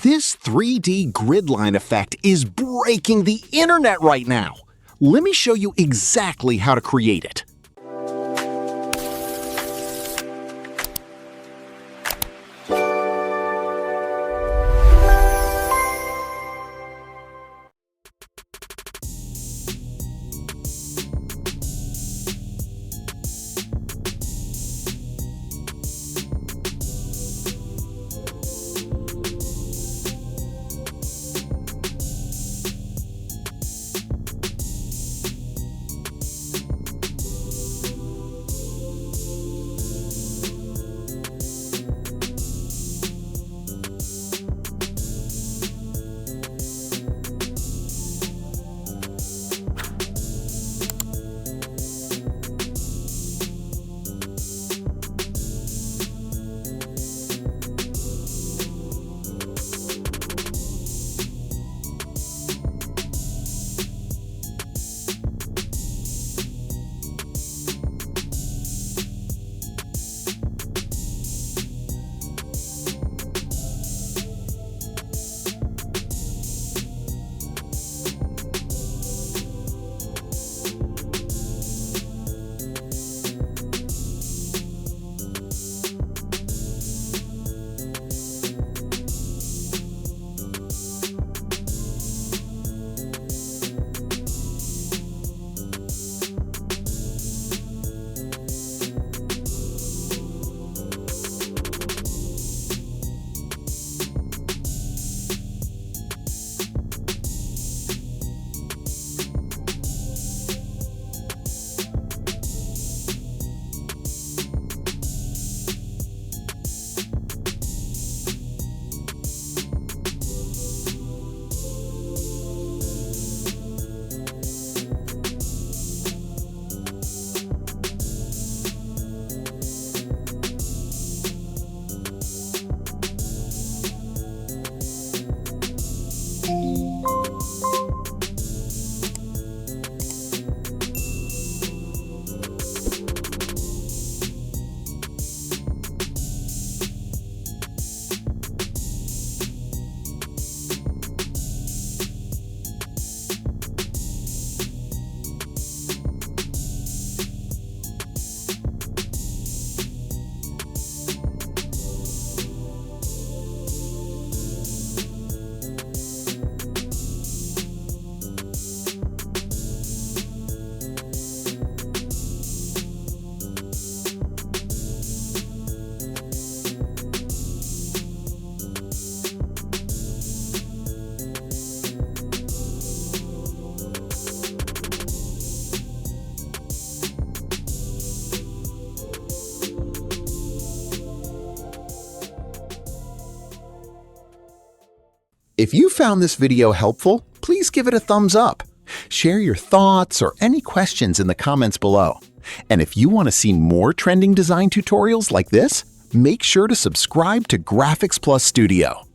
This 3D grid line effect is breaking the internet right now. Let me show you exactly how to create it. If you found this video helpful, please give it a thumbs up. Share your thoughts or any questions in the comments below. And if you want to see more trending design tutorials like this, make sure to subscribe to Graphics Plus Studio.